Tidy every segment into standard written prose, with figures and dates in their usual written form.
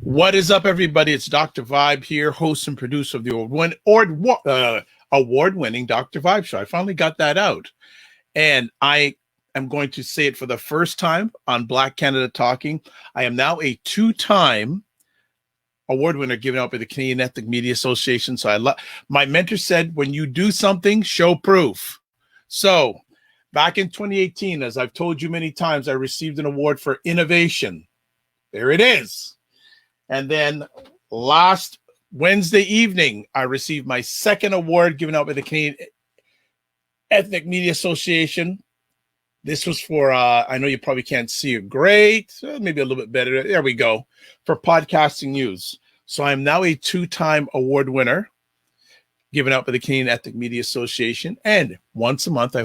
What is up, everybody? It's Dr. Vibe here, host and producer of the award-winning Dr. Vibe Show. I finally got that out. And I am going to say it for the first time on Black Canada Talking. I am now a two-time award winner given out by the Canadian Ethnic Media Association. So my mentor said, when you do something, show proof. So back in 2018, as I've told you many times, I received an award for innovation. There it is. And then last Wednesday evening, I received my second award given out by the Canadian Ethnic Media Association. This was for, I know you probably can't see it great, maybe a little bit better. There we go, for podcasting news. So I'm now a two-time award winner given out by the Canadian Ethnic Media Association. And once a month, I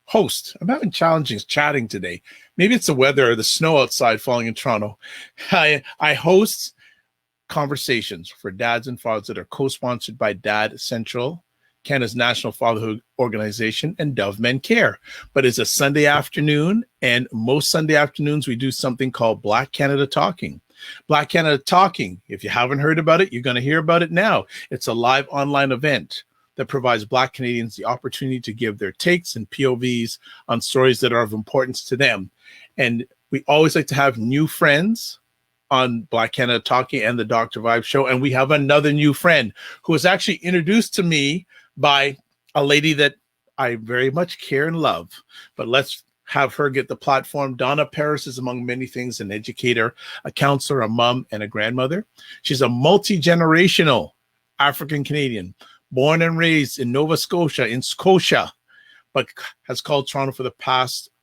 host. I'm having challenges chatting today. Maybe it's the weather or the snow outside falling in Toronto. I host conversations for dads and fathers that are co-sponsored by Dad Central, Canada's National Fatherhood Organization, and Dove Men Care. But it's a Sunday afternoon, and most Sunday afternoons we do something called Black Canada Talking. Black Canada Talking, if you haven't heard about it, you're going to hear about it now. It's a live online event that provides Black Canadians the opportunity to give their takes and POVs on stories that are of importance to them. And we always like to have new friends on Black Canada Talking and the Dr. Vibe Show. And we have another new friend who was actually introduced to me by a lady that I very much care and love. But let's have her get the platform. Donna Paris is, among many things, an educator, a counselor, a mom, and a grandmother. She's a multi-generational African Canadian, born and raised in Nova Scotia, but has called Toronto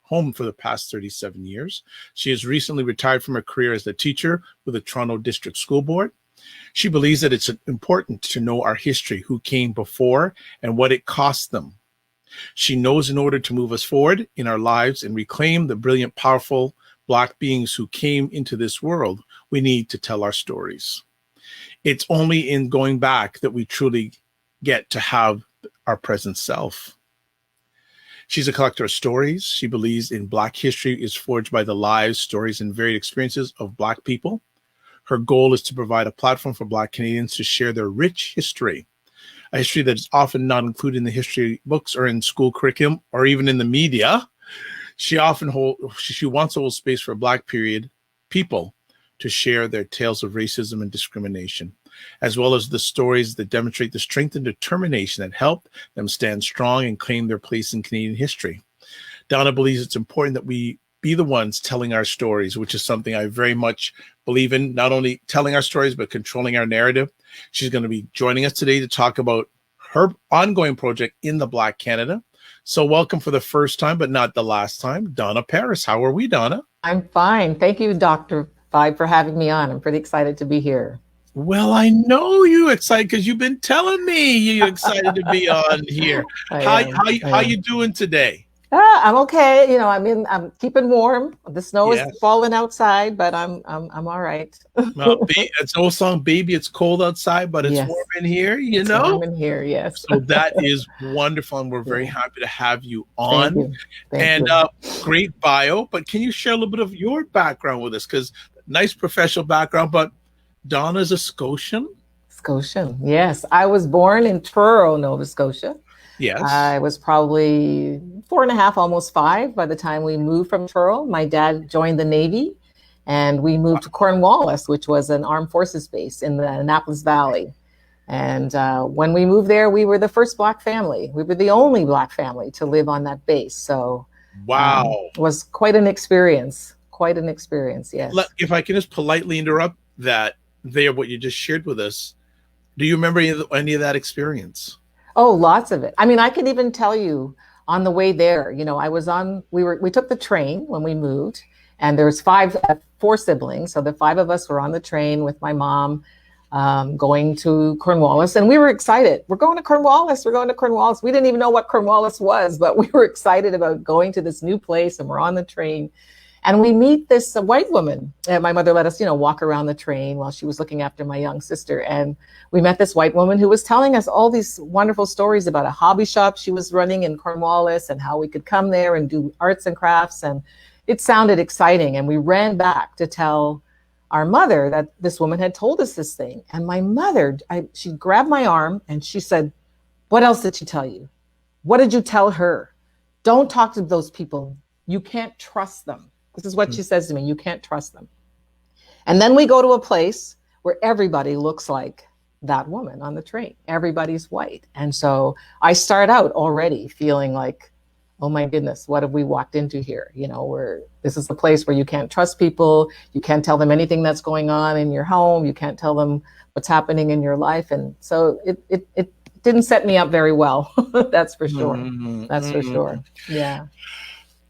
home for the past 37 years. She has recently retired from her career as a teacher with the Toronto District School Board. She believes that it's important to know our history, who came before, and what it cost them. She knows in order to move us forward in our lives and reclaim the brilliant, powerful Black beings who came into this world, we need to tell our stories. It's only in going back that we truly get to have our present self. She's a collector of stories. She believes in Black history is forged by the lives, stories, and varied experiences of Black people. Her goal is to provide a platform for Black Canadians to share their rich history, a history that is often not included in the history books or in school curriculum or even in the media. She wants to hold space for Black people to share their tales of racism and discrimination, as well as the stories that demonstrate the strength and determination that help them stand strong and claim their place in Canadian history. Donna believes it's important that we be the ones telling our stories, which is something I very much believe in, not only telling our stories, but controlling our narrative. She's going to be joining us today to talk about her ongoing project in the Black Canada. So welcome for the first time, but not the last time, Donna Paris. How are we, Donna? I'm fine. Thank you, Dr. Vibe, for having me on. I'm pretty excited to be here. Well, I know you're excited because you've been telling me you're excited to be on here. How you doing today? I'm okay. You know, I'm keeping warm. The snow is falling outside, but I'm all right. Well, it's an old song, "Baby, It's Cold Outside, but it's warm in here." You know, warm in here, yes. So that is wonderful, and we're very happy to have you on. Thank you. Great bio, but can you share a little bit of your background with us? Because nice professional background, but Donna's a Scotian? Scotian, yes. I was born in Truro, Nova Scotia. Yes. I was probably 4.5, almost 5 by the time we moved from Truro. My dad joined the Navy, and we moved to Cornwallis, which was an armed forces base in the Annapolis Valley. And when we moved there, we were the first Black family. We were the only Black family to live on that base. So wow, it was quite an experience. Quite an experience, yes. If I can just politely interrupt that there, what you just shared with us, do you remember any of that experience? Oh, lots of it. I mean, I can even tell you on the way there, you know, we took the train when we moved, and there's 4 siblings. So the 5 of us were on the train with my mom going to Cornwallis, and we were excited. We're going to Cornwallis. We're going to Cornwallis. We didn't even know what Cornwallis was, but we were excited about going to this new place, and we're on the train. And we meet this white woman. And my mother let us, walk around the train while she was looking after my young sister. And we met this white woman who was telling us all these wonderful stories about a hobby shop she was running in Cornwallis and how we could come there and do arts and crafts. And it sounded exciting. And we ran back to tell our mother that this woman had told us this thing. And my mother, she grabbed my arm and she said, what else did she tell you? What did you tell her? Don't talk to those people. You can't trust them. This is what she says to me. You can't trust them. And then we go to a place where everybody looks like that woman on the train. Everybody's white. And so I start out already feeling like, oh my goodness, what have we walked into here? You know, where this is the place where you can't trust people. You can't tell them anything that's going on in your home. You can't tell them what's happening in your life. And so it didn't set me up very well. That's for sure. That's for sure. Yeah.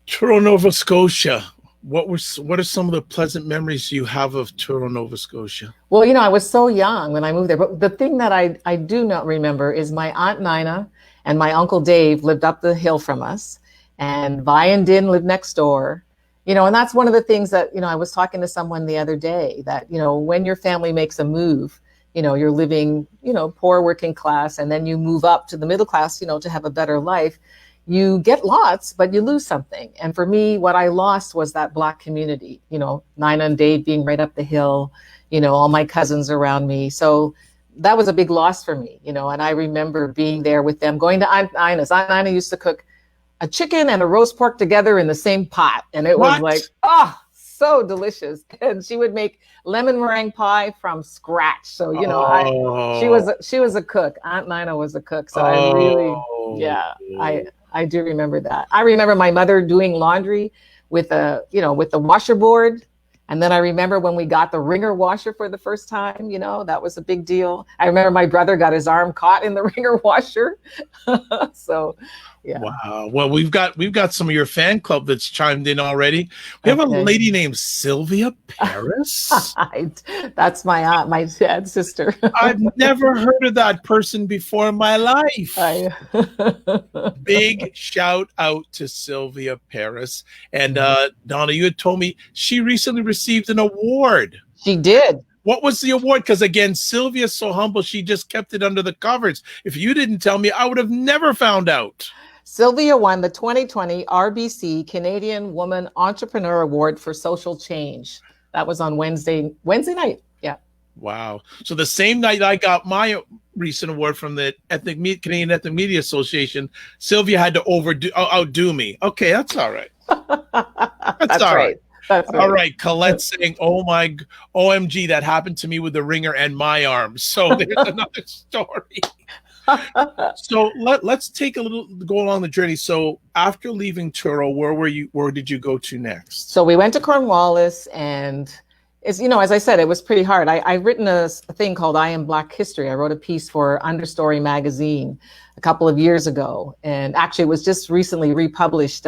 Truro, Nova Scotia. What are some of the pleasant memories you have of Truro, Nova Scotia? Well, you know, I was so young when I moved there, but the thing that I do not remember is my Aunt Nina and my Uncle Dave lived up the hill from us, and Vi and Din lived next door. You know, and that's one of the things that, you know, I was talking to someone the other day that, you know, when your family makes a move, you know, you're living, you know, poor working class, and then you move up to the middle class, you know, to have a better life. You get lots, but you lose something. And for me, what I lost was that Black community, you know, Nina and Dave being right up the hill, you know, all my cousins around me. So that was a big loss for me, you know, and I remember being there with them, going to Aunt Nina's. Aunt Nina used to cook a chicken and a roast pork together in the same pot. And it was like, oh, so delicious. And she would make lemon meringue pie from scratch. So, you know, she was a cook. Aunt Nina was a cook. So I really, yeah, I do remember that. I remember my mother doing laundry with the washer board. And then I remember when we got the wringer washer for the first time, you know, that was a big deal. I remember my brother got his arm caught in the wringer washer. So, yeah. Wow. Well, we've got some of your fan club that's chimed in already. We have a lady named Sylvia Paris. That's my aunt, my dad's sister. I've never heard of that person before in my life. Big shout out to Sylvia Paris. And Donna, you had told me she recently received an award. She did. What was the award? Because again, Sylvia's so humble, she just kept it under the covers. If you didn't tell me, I would have never found out. Sylvia won the 2020 RBC Canadian Woman Entrepreneur Award for Social Change. That was on Wednesday night. Yeah. Wow. So the same night I got my recent award from the Canadian Ethnic Media Association, Sylvia had to outdo me. Okay, that's all right. That's all right. That's right. All right, Colette saying, "Oh my, OMG, that happened to me with the ringer and my arms." So there's another story. So let's take a little go along the journey. So after leaving Truro, where did you go to next? So we went to Cornwallis, and it's, you know, as I said, it was pretty hard. I've written a thing called I Am Black History. I wrote a piece for Understory magazine a couple of years ago, and actually it was just recently republished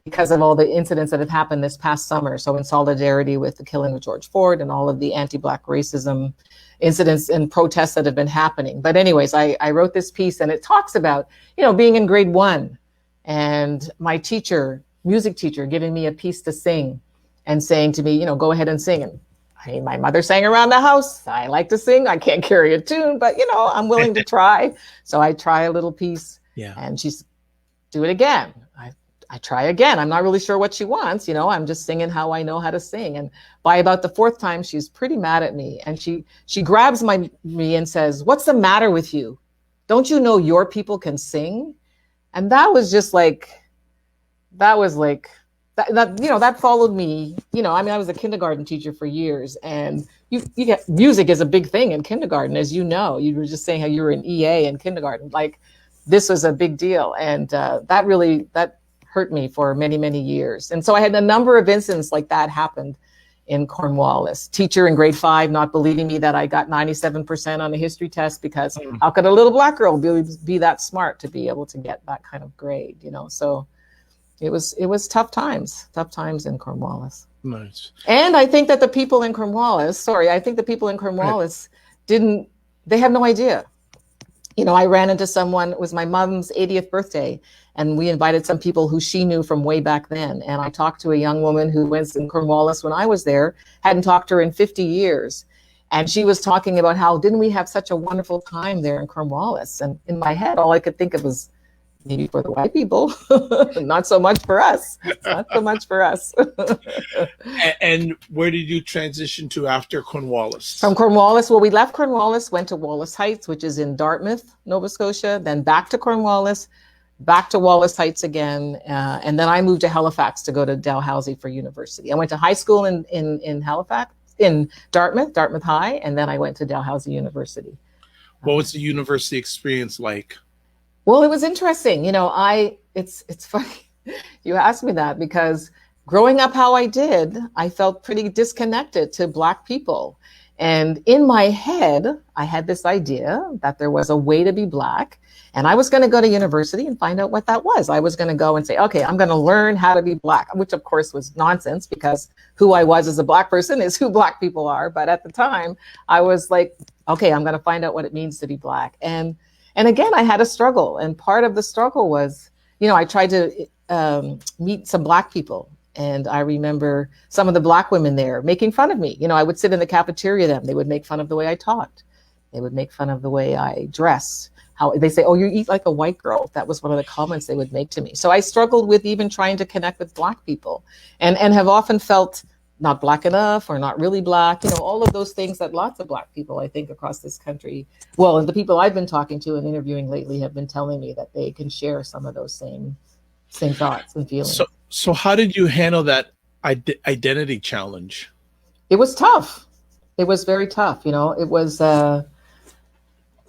because of all the incidents that have happened this past summer. So in solidarity with the killing of George Ford and all of the anti-Black racism incidents and protests that have been happening. But anyways, I wrote this piece, and it talks about, you know, being in grade 1 and my teacher, music teacher, giving me a piece to sing and saying to me, you know, go ahead and sing. And my mother sang around the house. I like to sing. I can't carry a tune, but, you know, I'm willing to try. So I try a little piece, and she's, do it again. I try again. I'm not really sure what she wants. You know, I'm just singing how I know how to sing. And by about the 4th time, she's pretty mad at me. And she grabs me and says, "What's the matter with you? Don't you know your people can sing?" And that was just like, that you know, that followed me. You know, I mean, I was a kindergarten teacher for years, and you get, music is a big thing in kindergarten, as you know. You were just saying how you were an EA in kindergarten. Like, this was a big deal. And that hurt me for many, many years. And so I had a number of incidents like that happened in Cornwallis. Teacher in grade 5 not believing me that I got 97% on a history test, because how could a little Black girl be that smart to be able to get that kind of grade, you know? So it was tough times in Cornwallis. Nice. And I think that the people in Cornwallis, they have no idea. You know, I ran into someone, it was my mom's 80th birthday, and we invited some people who she knew from way back then. And I talked to a young woman who went in Cornwallis when I was there, hadn't talked to her in 50 years. And she was talking about how, didn't we have such a wonderful time there in Cornwallis? And in my head, all I could think of was maybe for the white people, not so much for us. Not so much for us. And where did you transition to after Cornwallis? From Cornwallis, well, we left Cornwallis, went to Wallace Heights, which is in Dartmouth, Nova Scotia, then back to Cornwallis, back to Wallace Heights again, and then I moved to Halifax to go to Dalhousie for university. I went to high school in Halifax, in Dartmouth High, and then I went to Dalhousie University. What was the university experience like? Well, it was interesting. You know, it's funny you asked me that, because growing up how I did, I felt pretty disconnected to Black people. And in my head, I had this idea that there was a way to be Black, and I was going to go to university and find out what that was. I was going to go and say, okay, I'm going to learn how to be Black, which of course was nonsense, because who I was as a Black person is who Black people are. But at the time, I was like, okay, I'm going to find out what it means to be Black. And again, I had a struggle. And part of the struggle was, you know, I tried to meet some Black people. And I remember some of the Black women there making fun of me. You know, I would sit in the cafeteria with them. They would make fun of the way I talked. They would make fun of the way I dressed. How they say, oh, you eat like a white girl. That was one of the comments they would make to me. So I struggled with even trying to connect with Black people, and have often felt not Black enough or not really Black, you know, all of those things that lots of Black people, I think, across this country, well, and the people I've been talking to and interviewing lately have been telling me that they can share some of those same thoughts and feelings. So how did you handle that identity challenge? It was tough. It was very tough. You know, it was,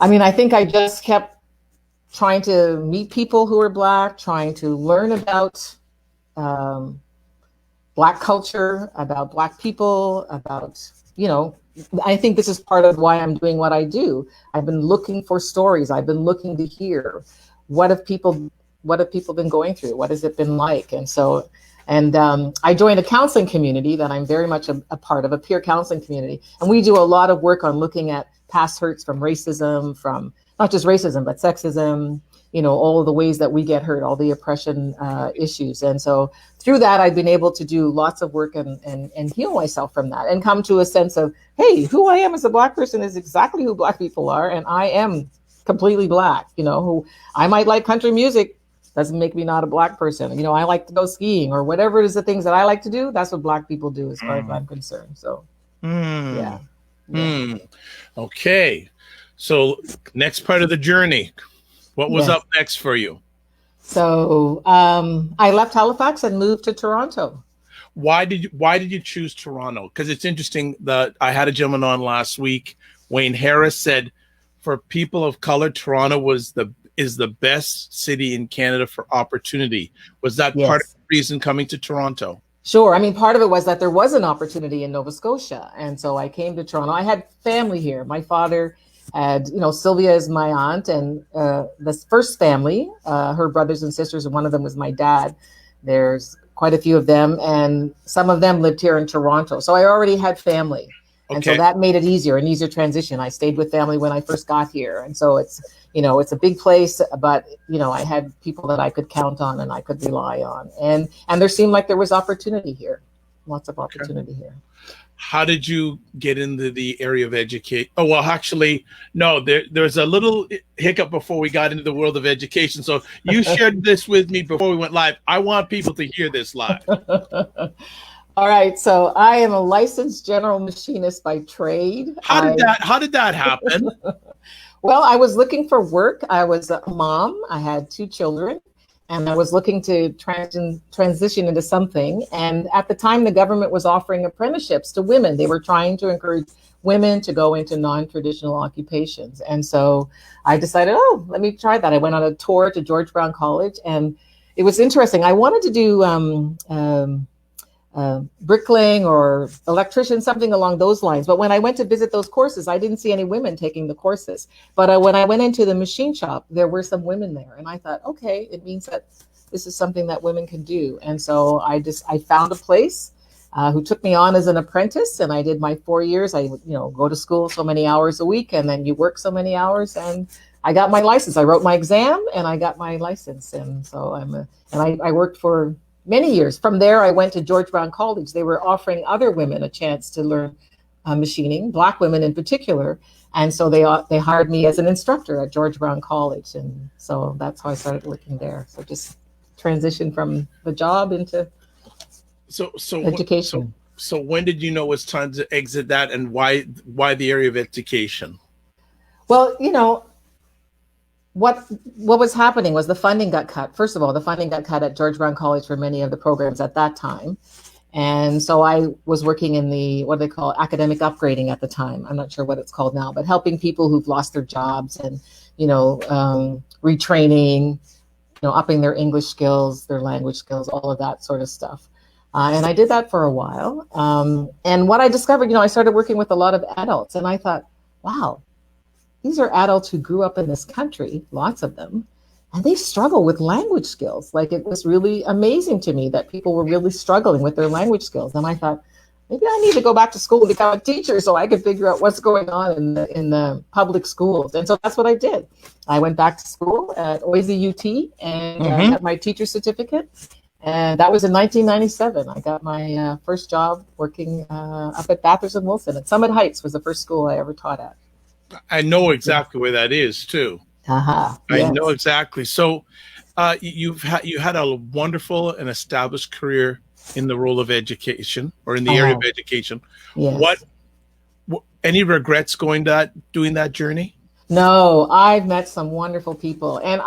I mean, I think I just kept trying to meet people who were Black, trying to learn about Black culture, about Black people, about, you know, I think this is part of why I'm doing what I do. I've been looking for stories. I've been looking to hear what have people been going through? What has it been like? And so, I joined a counseling community that I'm very much a part of, a peer counseling community. And we do a lot of work on looking at past hurts from racism, from not just racism, but sexism, you know, all of the ways that we get hurt, all the oppression issues. And so through that, I've been able to do lots of work and heal myself from that, and come to a sense of, hey, who I am as a Black person is exactly who Black people are. And I am completely Black, you know, who I might like country music, doesn't make me not a Black person. You know, I like to go skiing, or whatever it is, the things that I like to do, that's what Black people do as far as I'm concerned. So, yeah. Okay. So next part of the journey, what was up next for you? So I left Halifax and moved to Toronto. Why did you choose Toronto? Because it's interesting that I had a gentleman on last week, Wayne Harris, said for people of color, Toronto is the best city in Canada for opportunity. Was that part of the reason coming to Toronto? Sure. I mean, part of it was that there was an opportunity in Nova Scotia. And so I came to Toronto. I had family here. My father had, you know, Sylvia is my aunt, and this first family, her brothers and sisters, and one of them was my dad. There's quite a few of them, and some of them lived here in Toronto. So I already had family. And so that made it an easier transition. I stayed with family when I first got here. And so it's, you know, it's a big place, but, you know, I had people that I could count on and I could rely on. And there seemed like there was opportunity here, lots of opportunity here. How did you get into the area of education? Oh, well, actually, no, there's a little hiccup before we got into the world of education. So you shared this with me before we went live. I want people to hear this live. All right, so I am a licensed general machinist by trade. How did that happen? Well, I was looking for work. I was a mom. I had 2 children, and I was looking to transition into something. And at the time, the government was offering apprenticeships to women. They were trying to encourage women to go into non-traditional occupations. And so I decided, oh, let me try that. I went on a tour to George Brown College, and it was interesting. I wanted to do bricklaying or electrician, something along those lines. But when I went to visit those courses, I didn't see any women taking the courses. But when I went into the machine shop, there were some women there. And I thought, okay, it means that this is something that women can do. And so I found a place who took me on as an apprentice. And I did my 4 years. I would, go to school so many hours a week, and then you work so many hours. And I got my license. I wrote my exam and I got my license. And so I worked for many years. From there, I went to George Brown College. They were offering other women a chance to learn machining, Black women in particular. And so they hired me as an instructor at George Brown College. And so that's how I started working there. So just transitioned from the job into education. So when did you know it was time to exit that, and why the area of education? Well, what was happening was the funding got cut. First of all, the funding got cut at George Brown College for many of the programs at that time. And so I was working in the, what they call academic upgrading at the time. I'm not sure what it's called now, but helping people who've lost their jobs and, retraining, upping their English skills, their language skills, all of that sort of stuff. And I did that for a while. And what I discovered, I started working with a lot of adults, and I thought, wow, these are adults who grew up in this country, lots of them, and they struggle with language skills. Like, it was really amazing to me that people were really struggling with their language skills. And I thought, maybe I need to go back to school and become a teacher so I could figure out what's going on in the public schools. And so that's what I did. I went back to school at Oise UT and got my teacher certificate. And that was in 1997. I got my first job working up at Bathurst and Wilson. At Summit Heights was the first school I ever taught at. I know exactly where that is too. Yes. I know exactly. So you had a wonderful and established career in the role of education, or in the area of education. Yes. What any regrets doing that journey? No, I've met some wonderful people. And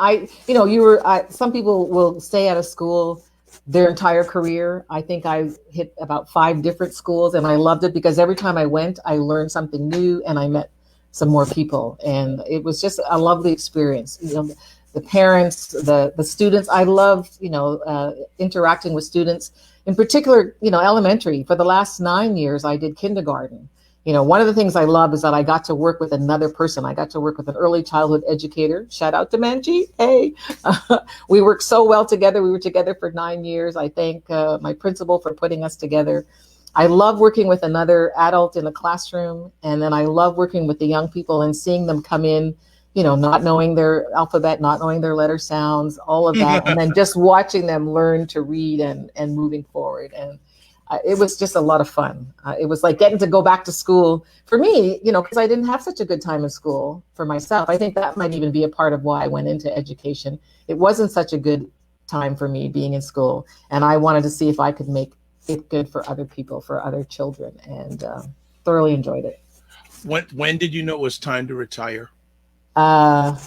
some people will stay at a school their entire career. I think I hit about 5 different schools, and I loved it because every time I went, I learned something new and I met some more people. And it was just a lovely experience. The parents, the students, I loved, interacting with students. In particular, elementary. For the last 9 years, I did kindergarten. One of the things I love is that I got to work with another person. I got to work with an early childhood educator. Shout out to Manji. Hey, we worked so well together. We were together for 9 years. I thank my principal for putting us together. I love working with another adult in a classroom. And then I love working with the young people and seeing them come in, not knowing their alphabet, not knowing their letter sounds, all of that. And then just watching them learn to read and moving forward. And it was just a lot of fun. It was like getting to go back to school for me, because I didn't have such a good time in school for myself. I think that might even be a part of why I went into education. It wasn't such a good time for me being in school. And I wanted to see if I could make it good for other people, for other children, and thoroughly enjoyed it. When did you know it was time to retire? I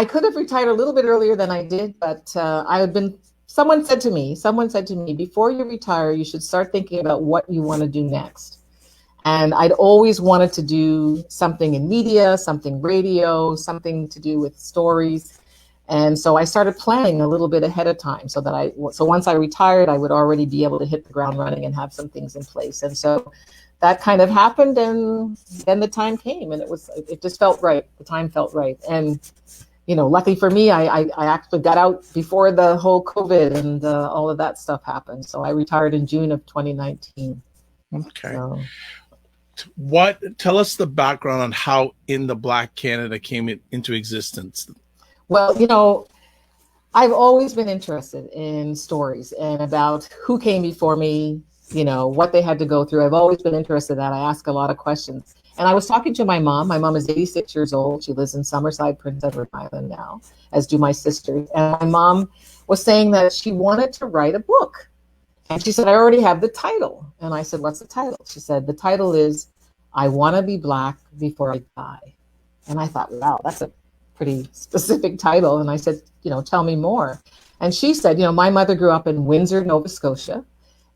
could have retired a little bit earlier than I did, but someone said to me, before you retire, you should start thinking about what you want to do next. And I'd always wanted to do something in media, something radio, something to do with stories. And so I started planning a little bit ahead of time so once I retired, I would already be able to hit the ground running and have some things in place. And so that kind of happened, and then the time came, and it just felt right. The time felt right. And luckily for me, I actually got out before the whole COVID and all of that stuff happened. So I retired in June of 2019. Okay. So. Tell us the background on how In the Black Canada came into existence. Well, I've always been interested in stories and about who came before me, what they had to go through. I've always been interested in that. I ask a lot of questions. And I was talking to my mom. My mom is 86 years old. She lives in Summerside, Prince Edward Island now, as do my sisters. And my mom was saying that she wanted to write a book. And she said, I already have the title. And I said, what's the title? She said, the title is, I Want to Be Black Before I Die. And I thought, wow, that's a pretty specific title. And I said, tell me more. And she said, my mother grew up in Windsor, Nova Scotia.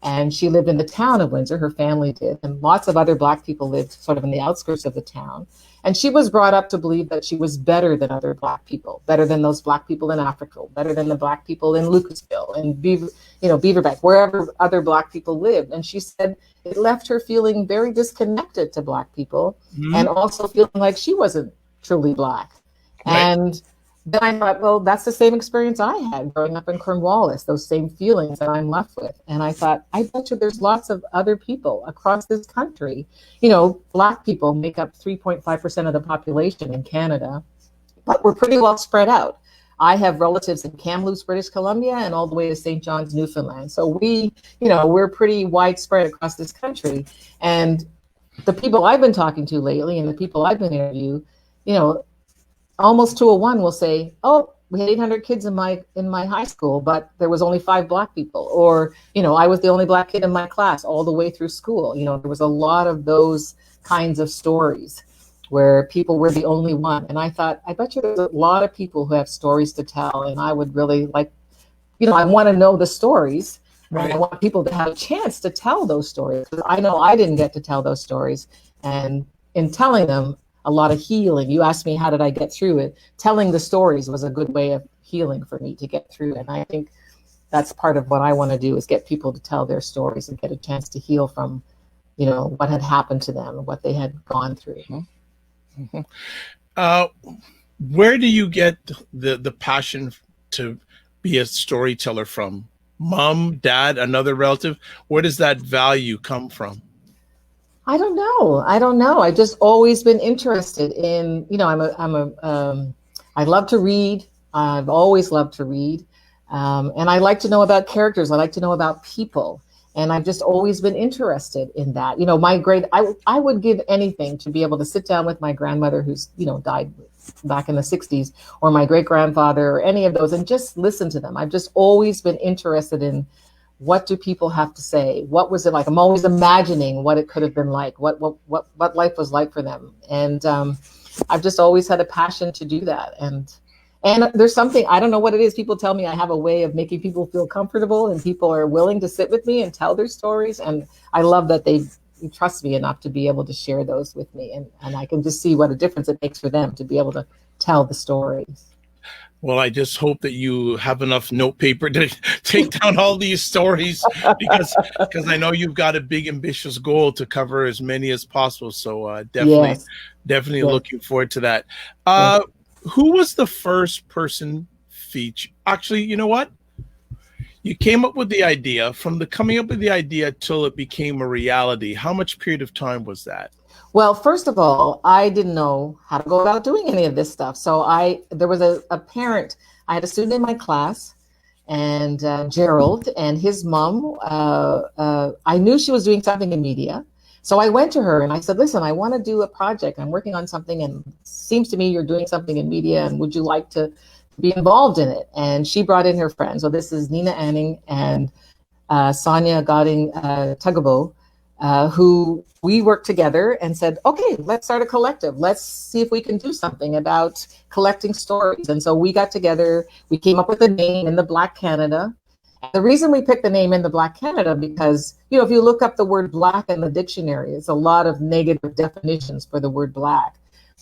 And she lived in the town of Windsor, her family did, and lots of other Black people lived sort of in the outskirts of the town. And she was brought up to believe that she was better than other Black people, better than those Black people in Africa, better than the Black people in Lucasville and Beaverbank, wherever other Black people lived. And she said it left her feeling very disconnected to Black people, and also feeling like she wasn't truly Black. Right. And then I thought, well, that's the same experience I had growing up in Cornwallis, those same feelings that I'm left with. And I thought, I bet you there's lots of other people across this country. Black people make up 3.5% of the population in Canada, but we're pretty well spread out. I have relatives in Kamloops, British Columbia, and all the way to St. John's, Newfoundland. So we're pretty widespread across this country. And the people I've been talking to lately and the people I've been interviewing, almost 201 will say, oh, we had 800 kids in my high school, but there was only 5 Black people. Or, I was the only Black kid in my class all the way through school. There was a lot of those kinds of stories where people were the only one. And I thought, I bet you there's a lot of people who have stories to tell. And I would really like, I want to know the stories. Right. And I want people to have a chance to tell those stories. Because I know I didn't get to tell those stories. And in telling them, a lot of healing. You asked me, how did I get through it? Telling the stories was a good way of healing for me to get through it. And I think that's part of what I want to do, is get people to tell their stories and get a chance to heal from, what had happened to them, what they had gone through. Mm-hmm. Where do you get the passion to be a storyteller from? Mom, dad, another relative? Where does that value come from? I don't know. I've just always been interested in, I love to read. I've always loved to read. And I like to know about characters. I like to know about people. And I've just always been interested in that. I would give anything to be able to sit down with my grandmother who's, died back in the 60s, or my great grandfather, or any of those, and just listen to them. I've just always been interested in, what do people have to say? What was it like? I'm always imagining what it could have been like, what life was like for them. And I've just always had a passion to do that. And there's something, I don't know what it is. People tell me I have a way of making people feel comfortable, and people are willing to sit with me and tell their stories. And I love that they trust me enough to be able to share those with me. And I can just see what a difference it makes for them to be able to tell the stories. Well, I just hope that you have enough note paper to take down all these stories, because I know you've got a big, ambitious goal to cover as many as possible. So definitely yes. Looking forward to that. Who was the first person feature? Actually, you know what? You came up with the idea. From the coming up with the idea till it became a reality, how much period of time was that? Well, first of all, I didn't know how to go about doing any of this stuff. So there was a parent. I had a student in my class, and Gerald, and his mom. I knew she was doing something in media. So I went to her and I said, listen, I want to do a project. I'm working on something, and it seems to me you're doing something in media, and would you like to be involved in it? And she brought in her friends. So this is Nina Anning and Sonia Godding Tugabo, who we worked together and said, okay, let's start a collective. Let's see if we can do something about collecting stories. And so we got together, we came up with a name, In the Black Canada. And the reason we picked the name In the Black Canada, because, if you look up the word Black in the dictionary, it's a lot of negative definitions for the word Black.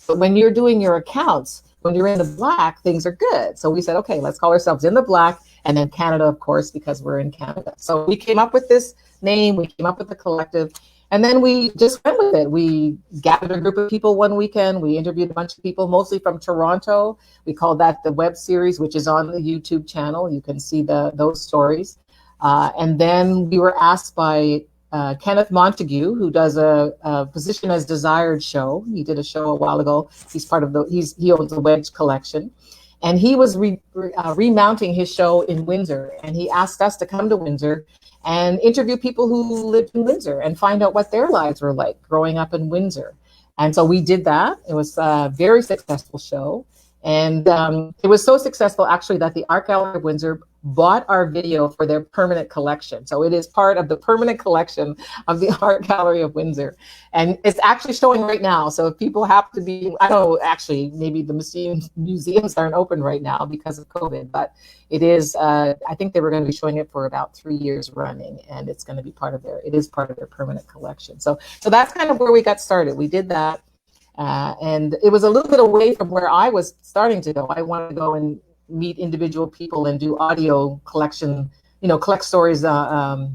But when you're doing your accounts, when you're in the Black, things are good. So we said, okay, let's call ourselves In the Black, and then Canada, of course, because we're in Canada. So we came up with this name, we came up with the collective, and then we just went with it. We gathered a group of people one weekend. We interviewed a bunch of people, mostly from Toronto. We called that the web series, which is on the YouTube channel. You can see those stories. And then we were asked by Kenneth Montague, who does a Position as Desired show. He did a show a while ago. He's part of he owns the Wedge collection. And he was remounting his show in Windsor. And he asked us to come to Windsor and interview people who lived in Windsor and find out what their lives were like growing up in Windsor. And so we did that. It was a very successful show. And it was so successful, actually, that the Art Gallery of Windsor bought our video for their permanent collection. So it is part of the permanent collection of the Art Gallery of Windsor. And it's actually showing right now. So if people have to be, I don't know, actually, maybe the museums aren't open right now because of COVID, but it is, I think they were going to be showing it for about 3 years running, and it's going to be it is part of their permanent collection. So that's kind of where we got started. We did that. And it was a little bit away from where I was starting to go. I wanted to go and meet individual people and do audio collection, collect stories, audio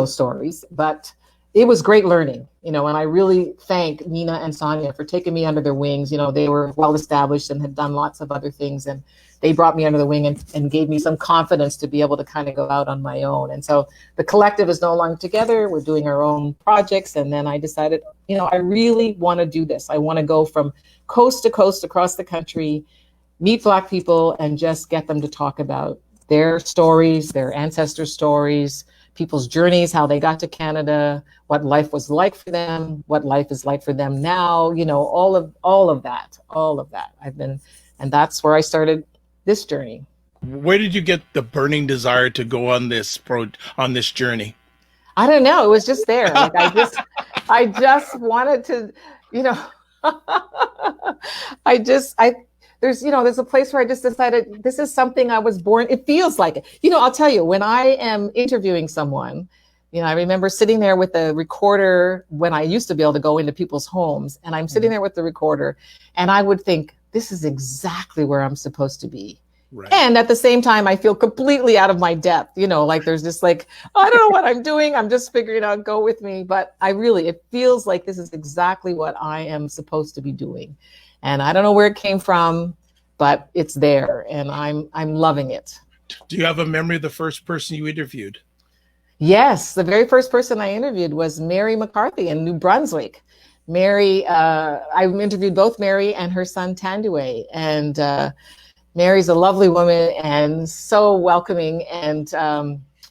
stories. But it was great learning, and I really thank Nina and Sonia for taking me under their wings. They were well established and had done lots of other things, and they brought me under the wing and gave me some confidence to be able to kind of go out on my own. And so the collective is no longer together. We're doing our own projects. And then I decided, I really want to do this. I want to go from coast to coast across the country, meet Black people and just get them to talk about their stories, their ancestors' stories, people's journeys, how they got to Canada, what life was like for them, what life is like for them now, you know, all of that. And that's where I started this journey. Where did you get the burning desire to go on this journey? I don't know. It was just there. Like I just wanted to, you know, there's a place where I just decided this is something I was born. It feels like it. You know, I'll tell you, when I am interviewing someone, you know, I remember sitting there with the recorder when I used to be able to go into people's homes, and I'm sitting there with the recorder, and I would think, this is exactly where I'm supposed to be. Right. And at the same time, I feel completely out of my depth, you know, like there's just like, I don't know what I'm doing. I'm just figuring out, go with me. But it feels like this is exactly what I am supposed to be doing. And I don't know where it came from, but it's there and I'm loving it. Do you have a memory of the first person you interviewed? Yes. The very first person I interviewed was Mary McCarthy in New Brunswick. Mary, I interviewed both Mary and her son Tandue, and Mary's a lovely woman and so welcoming. And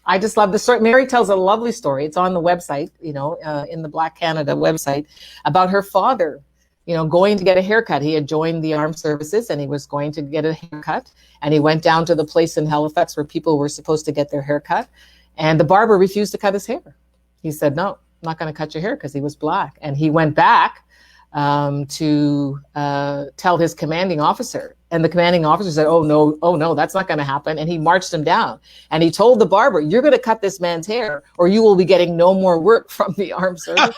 I just love the story. Mary tells a lovely story. It's on the website, you know, in the Black Canada website, about her father, you know, going to get a haircut. He had joined the armed services and he was going to get a haircut. And he went down to the place in Halifax where people were supposed to get their haircut. And the barber refused to cut his hair. He said, no, I'm not going to cut your hair, because he was Black. And he went back to tell his commanding officer. And the commanding officer said, oh no, that's not going to happen. And he marched him down. And he told the barber, you're going to cut this man's hair or you will be getting no more work from the armed services.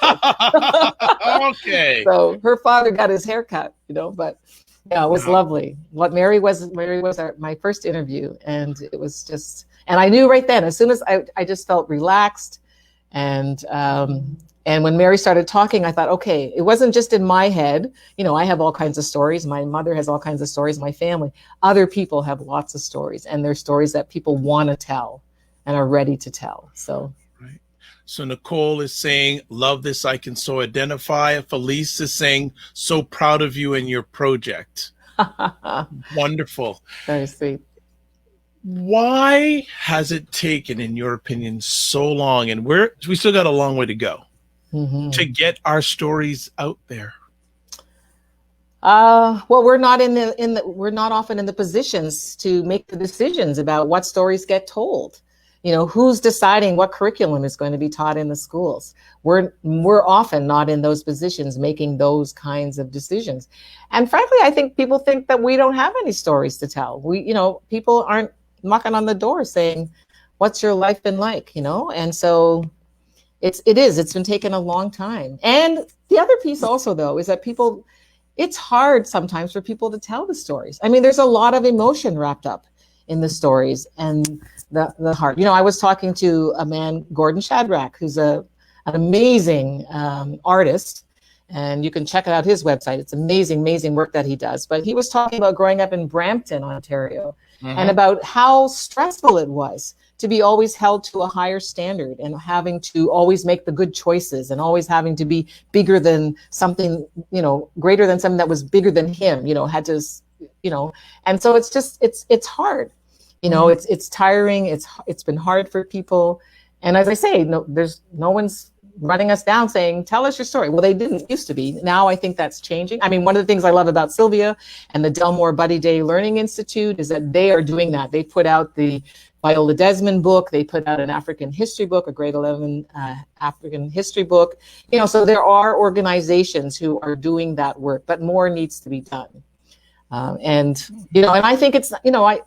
Okay. So her father got his hair cut, you know, but yeah, it was lovely. Mary was my first interview. And it was just, and I knew right then, as soon as I just felt relaxed. And when Mary started talking, I thought, okay, it wasn't just in my head. You know, I have all kinds of stories. My mother has all kinds of stories, my family. Other people have lots of stories, and they're stories that people want to tell and are ready to tell. So, right. So Nicole is saying, love this, I can so identify. Felice is saying, so proud of you and your project. Wonderful. Very sweet. Why has it taken, in your opinion, so long, and we still got a long way to go, to get our stories out there? Well, we're not we're not often in the positions to make the decisions about what stories get told. You know, who's deciding what curriculum is going to be taught in the schools? We're often not in those positions making those kinds of decisions. And frankly, I think people think that we don't have any stories to tell. People aren't knocking on the door saying, what's your life been like, you know? And so it's been taking a long time. And the other piece also, though, is that it's hard sometimes for people to tell the stories. I mean, there's a lot of emotion wrapped up in the stories and the heart. You know, I was talking to a man, Gordon Shadrach, who's an amazing artist, and you can check out his website. It's amazing, amazing work that he does. But he was talking about growing up in Brampton, Ontario, and about how stressful it was to be always held to a higher standard and having to always make the good choices and always having to be bigger than something, you know, greater than something that was bigger than him, you know, had to, you know, and so it's just, it's hard, you know, it's tiring. It's been hard for people. And as I say, no one's running us down saying, tell us your story. Well, they didn't used to be. Now I think that's changing. I mean, one of the things I love about Sylvia and the Delmore Buddy Day Learning Institute is that they are doing that. They put out the Viola Desmond book. They put out an African history book, a grade 11 African history book. You know, so there are organizations who are doing that work, but more needs to be done. And I think it's, you know, I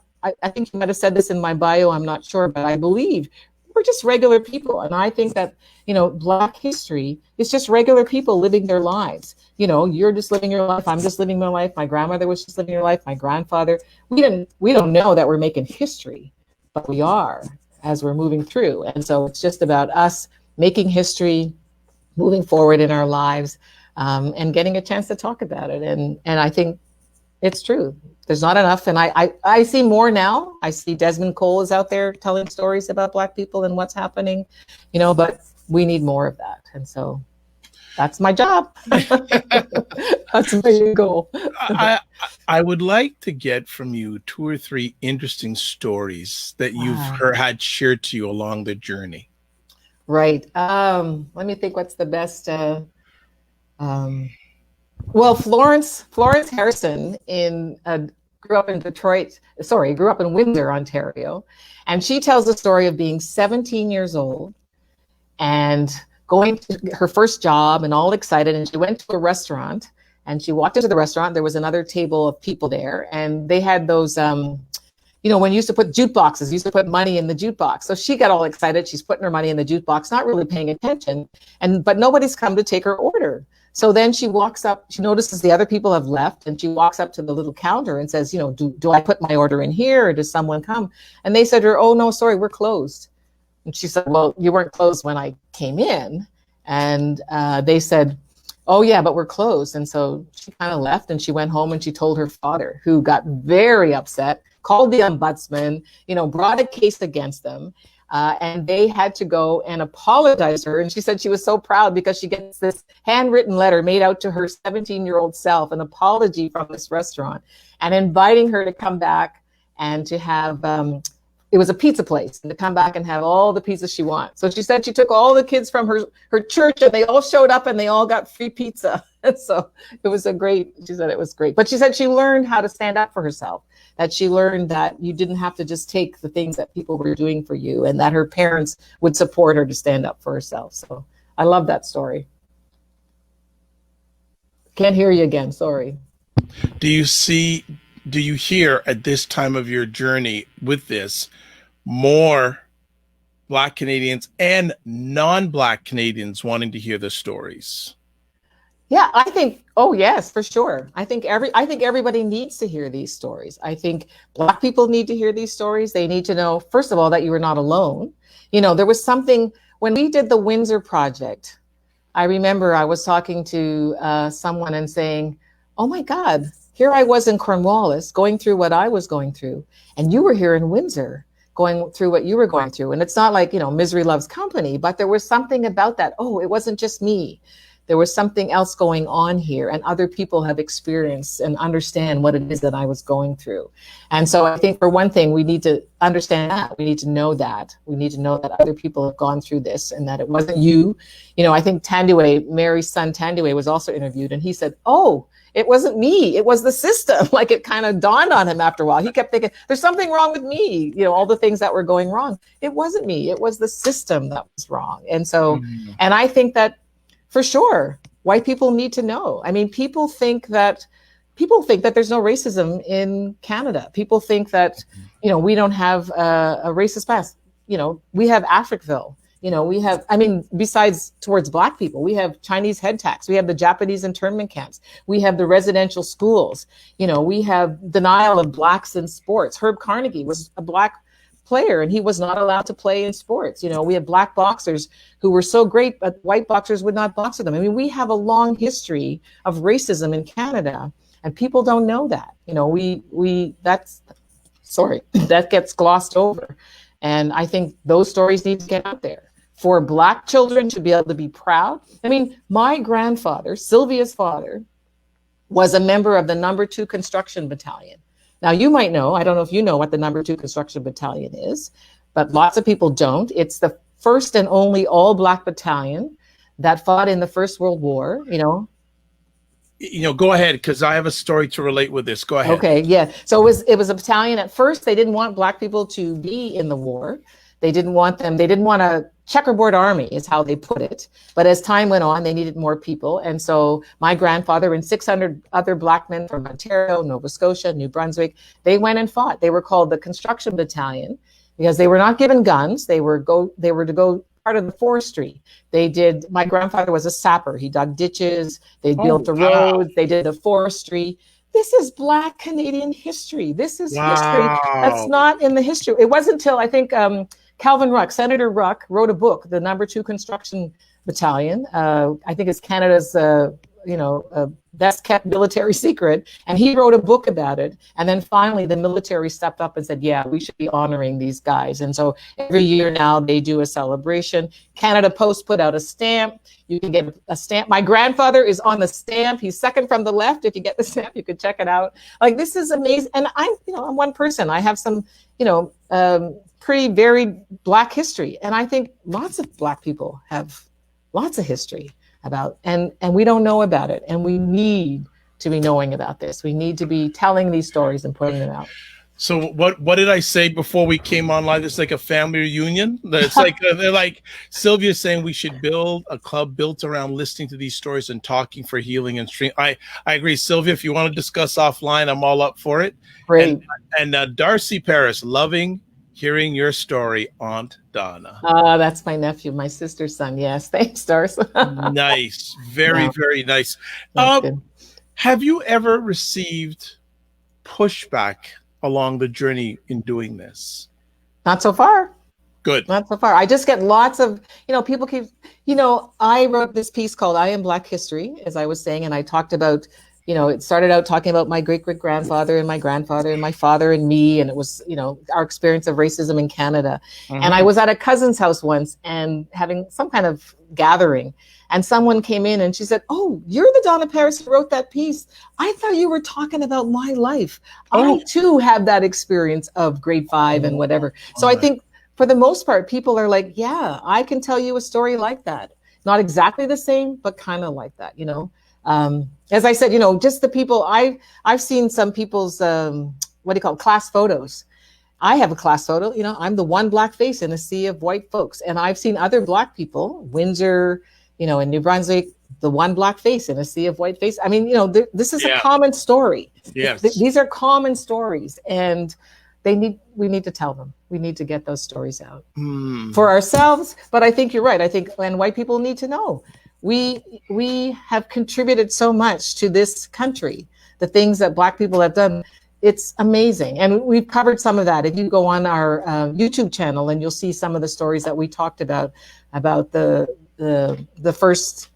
think you might have said this in my bio, I'm not sure, but I believe we're just regular people. And I think that, you know, Black history is just regular people living their lives. You know, you're just living your life. I'm just living my life. My grandmother was just living her life. My grandfather, we don't know that we're making history, but we are as we're moving through. And so it's just about us making history, moving forward in our lives, and getting a chance to talk about it. And I think it's true. There's not enough. And I see more now. I see Desmond Cole is out there telling stories about Black people and what's happening, you know, but we need more of that. And so. that's my job. That's my goal. I would like to get from you 2 or 3 interesting stories that you've had shared to you along the journey. Right. Let me think. What's the best? Well, Florence Harrison grew up in Detroit. Sorry, grew up in Windsor, Ontario, and she tells the story of being 17 years old and going to her first job and all excited. And she went to a restaurant and she walked into the restaurant. There was another table of people there, and they had those, when you used to put jukeboxes, you used to put money in the jukebox. So she got all excited. She's putting her money in the jukebox, not really paying attention. But nobody's come to take her order. So then she walks up, she notices the other people have left, and she walks up to the little counter and says, do I put my order in here, or does someone come? And they said to her, oh, no, sorry, we're closed. And she said, well, you weren't closed when I came in. And they said, oh, yeah, but we're closed. And so she kind of left, and she went home and she told her father, who got very upset, called the ombudsman, brought a case against them. And they had to go and apologize to her. And she said she was so proud because she gets this handwritten letter made out to her 17-year-old self, an apology from this restaurant, and inviting her to come back and to have, it was a pizza place, and to come back and have all the pizzas she wants. So she said she took all the kids from her church, and they all showed up and they all got free pizza. And so it was she said it was great. But she said she learned how to stand up for herself, that she learned that you didn't have to just take the things that people were doing for you, and that her parents would support her to stand up for herself. So I love that story. Can't hear you again, sorry. Do you hear at this time of your journey with this more Black Canadians and non-Black Canadians wanting to hear the stories? Yeah, I think, oh yes, for sure. I think everybody needs to hear these stories. I think Black people need to hear these stories. They need to know, first of all, that you are not alone. There was something, when we did the Windsor project, I remember I was talking to someone and saying, oh my God, here I was in Cornwallis going through what I was going through, and you were here in Windsor going through what you were going through. And it's not like, misery loves company, but there was something about that. Oh, it wasn't just me. There was something else going on here, and other people have experienced and understand what it is that I was going through. And so I think, for one thing, we need to understand that. We need to know that. We need to know that other people have gone through this, and that it wasn't you. I think Mary's son Tanduay was also interviewed, and he said, oh, it wasn't me, it was the system. Like, it kind of dawned on him after a while. He kept thinking, there's something wrong with me, all the things that were going wrong. It wasn't me, it was the system that was wrong. And so, and I think that, for sure, white people need to know. I mean, people think that there's no racism in Canada. People think that, we don't have a racist past. We have Africville. We have, besides towards Black people, we have Chinese head tax. We have the Japanese internment camps. We have the residential schools. We have denial of Blacks in sports. Herb Carnegie was a Black player, and he was not allowed to play in sports. We have Black boxers who were so great, but white boxers would not box with them. We have a long history of racism in Canada, and people don't know that. That gets glossed over. And I think those stories need to get out there for Black children to be able to be proud. My grandfather, Sylvia's father, was a member of the No. 2 Construction Battalion. Now, you might know, I don't know if you know what the No. 2 Construction Battalion is, but lots of people don't. It's the first and only all Black battalion that fought in the First World War, Go ahead, because I have a story to relate with this. Go ahead. Okay, yeah. So it was a battalion. At first, they didn't want Black people to be in the war. They didn't want a checkerboard army, is how they put it. But as time went on, they needed more people. And so my grandfather and 600 other Black men from Ontario, Nova Scotia, New Brunswick, they went and fought. They were called the Construction Battalion because they were not given guns. They were to go part of the forestry. My grandfather was a sapper. He dug ditches. They built the roads. They did the forestry. This is Black Canadian history. This is history that's not in the history. It wasn't until, I think, Calvin Ruck, Senator Ruck, wrote a book, the No. 2 Construction Battalion. I think it's Canada's a best kept military secret. And he wrote a book about it. And then finally the military stepped up and said, yeah, we should be honoring these guys. And so every year now they do a celebration. Canada Post put out a stamp. You can get a stamp. My grandfather is on the stamp. He's second from the left. If you get the stamp, you can check it out. Like, this is amazing. And I'm one person. I have some, pretty varied Black history. And I think lots of Black people have lots of history about, and we don't know about it. And we need to be knowing about this. We need to be telling these stories and putting them out. So what did I say before we came online? It's like a family reunion. It's like they're like Sylvia's saying we should build a club built around listening to these stories and talking for healing and stream. I agree, Sylvia. If you want to discuss offline, I'm all up for it. Great. And Darcy Paris, loving hearing your story, Aunt Donna. That's my nephew, my sister's son. Yes, thanks, Darcy. Nice, very very nice. Have you ever received pushback along the journey in doing this? Not so far. Good. Not so far. I just get lots of, people keep, I wrote this piece called I Am Black History, as I was saying, and I talked about, it started out talking about my great-great-grandfather and my grandfather and my father and me, and it was, our experience of racism in Canada. Mm-hmm. And I was at a cousin's house once and having some kind of gathering, and someone came in and she said, "Oh, you're the Donna Paris who wrote that piece. I thought you were talking about my life. I too have that experience of grade 5 and whatever." So I think for the most part, people are like, yeah, I can tell you a story like that. Not exactly the same, but kind of like that, As I said, just the people, I've seen some people's, class photos. I have a class photo, I'm the one Black face in a sea of white folks. And I've seen other Black people, Windsor, in New Brunswick, the one Black face in a sea of white face. I mean, this is a common story. Yes. These are common stories, and we need to tell them. We need to get those stories out for ourselves. But I think you're right. I think, and white people need to know, we have contributed so much to this country, the things that Black people have done. It's amazing. And we've covered some of that. If you go on our YouTube channel, and you'll see some of the stories that we talked about the first,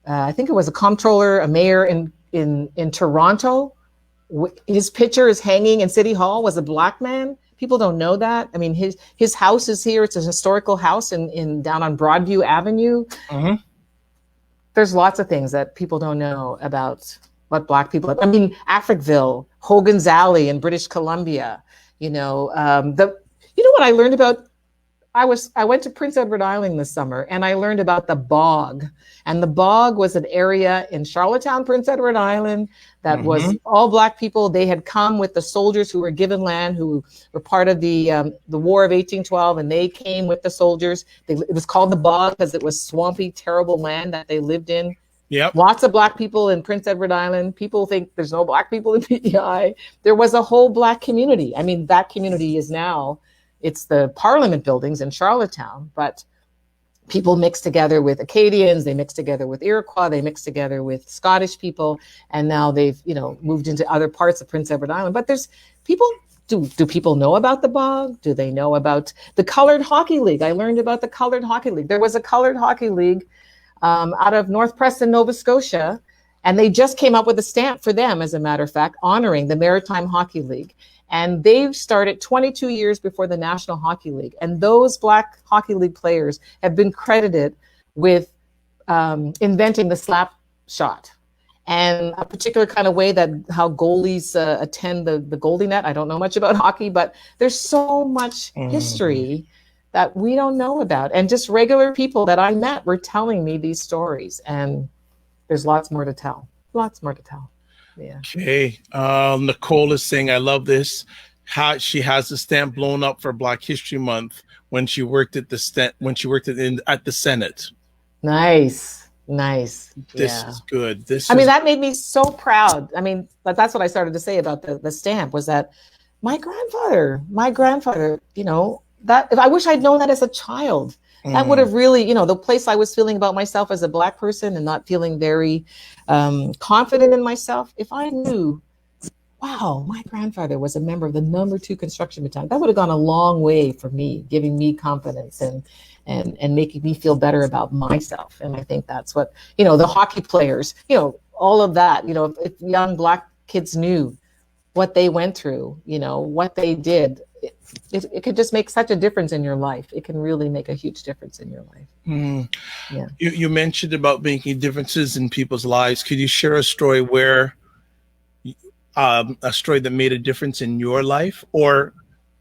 I think it was a comptroller, a mayor in Toronto. His picture is hanging in City Hall, was a Black man. People don't know that. I mean, his house is here. It's a historical house in down on Broadview Avenue. Mm-hmm. There's lots of things that people don't know about what Black people have. I mean, Africville, Hogan's Alley in British Columbia. You know what I learned about? I went to Prince Edward Island this summer, and I learned about the bog. And the bog was an area in Charlottetown, Prince Edward Island, that was all Black people. They had come with the soldiers who were given land, who were part of the War of 1812, and they came with the soldiers. It was called the bog because it was swampy, terrible land that they lived in. Yep. Lots of Black people in Prince Edward Island. People think there's no Black people in PEI. There was a whole Black community. I mean, that community is now, it's the Parliament buildings in Charlottetown, but people mix together with Acadians, they mix together with Iroquois, they mix together with Scottish people, and now they've, moved into other parts of Prince Edward Island. But there's people, do people know about the bog? Do they know about the Colored Hockey League? I learned about the Colored Hockey League. There was a Colored Hockey League out of North Preston, Nova Scotia, and they just came up with a stamp for them, as a matter of fact, honoring the Maritime Hockey League. And they've started 22 years before the National Hockey League. And those Black Hockey League players have been credited with inventing the slap shot and a particular kind of way that how goalies attend the goalie net. I don't know much about hockey, but there's so much history that we don't know about. And just regular people that I met were telling me these stories. And there's lots more to tell. Lots more to tell. Yeah. Okay. Nicole is saying, I love this. How she has the stamp blown up for Black History Month when she worked at the Senate. Nice. This is good. That made me so proud. I mean, but that's what I started to say about the stamp, was that my grandfather, that if I wish I'd known that as a child. That would have really, the place I was feeling about myself as a Black person and not feeling very confident in myself. If I knew wow, my grandfather was a member of the #2 construction battalion. That would have gone a long way for me, giving me confidence and making me feel better about myself. And I think that's what, the hockey players, all of that, if young Black kids knew what they went through, what they did, it could just make such a difference in your life. It can really make a huge difference in your life. Yeah. You mentioned about making differences in people's lives. Could you share a story a story that made a difference in your life, or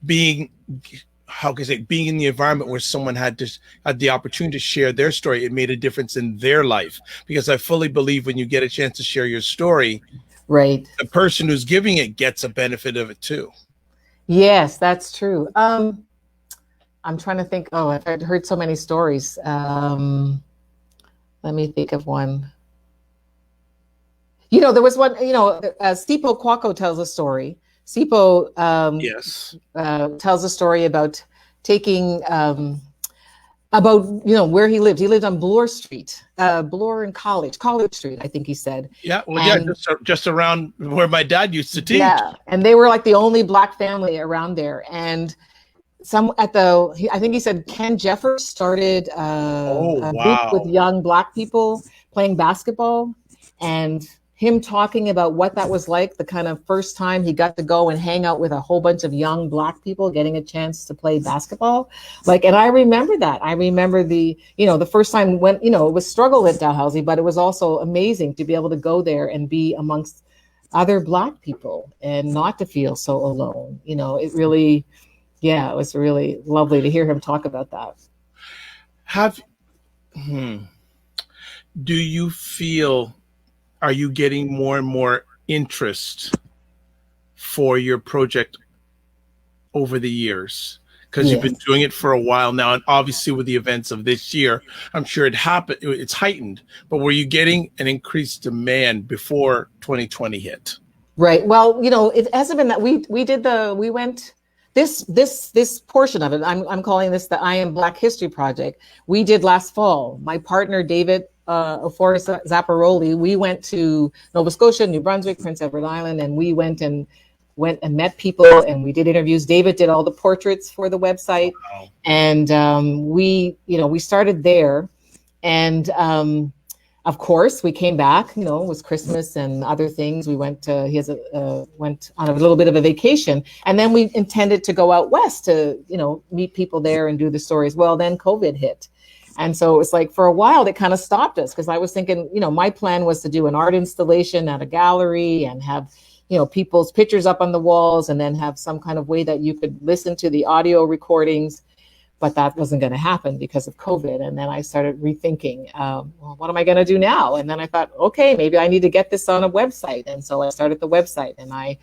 being in the environment where someone had the opportunity to share their story, it made a difference in their life? Because I fully believe when you get a chance to share your story, right, the person who's giving it gets a benefit of it too. Yes, that's true. I'm trying to think. Oh, I've heard so many stories. Let me think of one. There was one, Sipo Kwako tells a story. Sipo Yes. Tells a story about taking, about, where he lived. He lived on Bloor Street, Bloor and College Street, I think he said. Yeah, well, just around where my dad used to teach. Yeah, and they were like the only Black family around there. And I think he said Ken Jeffers started a group with young Black people playing basketball, and him talking about what that was like, the kind of first time he got to go and hang out with a whole bunch of young Black people, getting a chance to play basketball. And I remember that. I remember the first time when, it was struggle at Dalhousie, but it was also amazing to be able to go there and be amongst other Black people and not to feel so alone. It really, it was really lovely to hear him talk about that. Do you feel, are you getting more and more interest for your project over the years? Because you've been doing it for a while now, and obviously with the events of this year, I'm sure it's heightened. But were you getting an increased demand before 2020 hit? Right. Well, it hasn't been that we went this portion of it. I'm calling this the I Am Black History Project. We did last fall. My partner David Oforis Zapparoli, we went to Nova Scotia, New Brunswick, Prince Edward Island, and we went and met people, and we did interviews. David did all the portraits for the website. Wow. And we started there, and of course we came back. It was Christmas and other things. We went went on a little bit of a vacation, and then we intended to go out west to meet people there and do the stories. Well, then COVID hit. And so it was like, for a while, it kind of stopped us, because I was thinking, my plan was to do an art installation at a gallery and have, people's pictures up on the walls, and then have some kind of way that you could listen to the audio recordings. But that wasn't going to happen because of COVID. And then I started rethinking, well, what am I going to do now? And then I thought, okay, maybe I need to get this on a website. And so I started the website, and I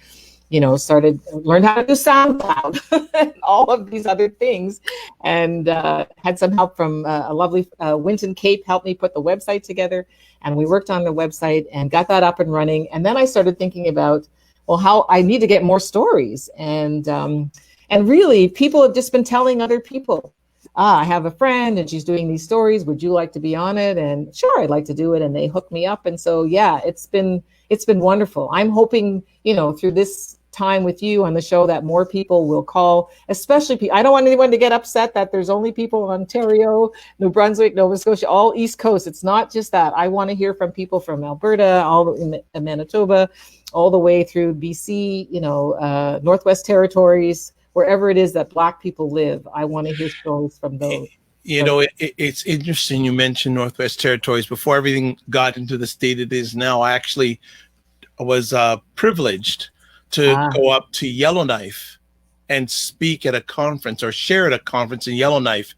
learned how to do SoundCloud and all of these other things, and had some help from a lovely Winton Cape helped me put the website together, and we worked on the website and got that up and running. And then I started thinking about, well, how I need to get more stories, and really people have just been telling other people, I have a friend and she's doing these stories. Would you like to be on it? And sure, I'd like to do it. And they hooked me up. And so, it's been wonderful. I'm hoping, through this time with you on the show, that more people will call, especially I don't want anyone to get upset that there's only people in Ontario, New Brunswick, Nova Scotia, all East Coast. It's not just that. I want to hear from people from Alberta, all in Manitoba, all the way through BC, Northwest Territories, wherever it is that Black people live. I want to hear stories from those. It's interesting you mentioned Northwest Territories. Before everything got into the state it is now, I actually was privileged to go up to Yellowknife and speak at a conference, or share at a conference in Yellowknife.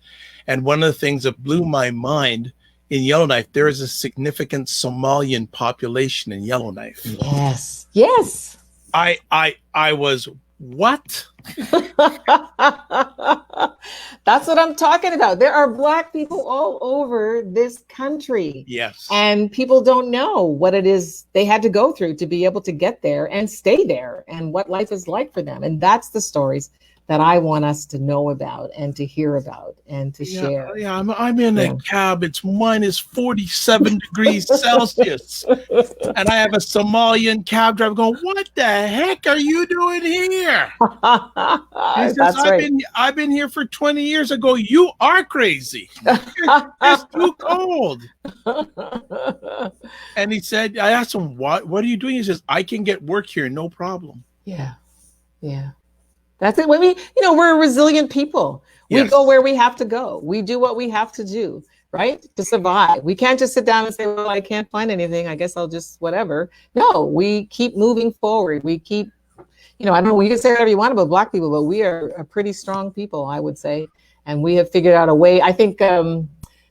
And one of the things that blew my mind, in Yellowknife, there is a significant Somalian population in Yellowknife. Yes. I was, what? That's what I'm talking about. There are Black people all over this country. Yes. And people don't know what it is they had to go through to be able to get there and stay there, and what life is like for them. And that's the stories that I want us to know about and to hear about and to Yeah, share. yeah. I'm in Yeah. a cab. It's minus 47 degrees Celsius. And I have a Somalian cab driver going, "What the heck are you doing here?" He says, That's right. I've been here for 20 years ago. "You are crazy. It's too cold." And he said, I asked him, what are you doing? He says, "I can get work here, no problem." Yeah. Yeah. That's it. When we're a resilient people. We Yes. go where we have to go. We do what we have to do, right? To survive. We can't just sit down and say, well, I can't find anything. I guess I'll just whatever. No, we keep moving forward. We keep, I don't know, you can say whatever you want about Black people, but we are a pretty strong people, I would say. And we have figured out a way. I think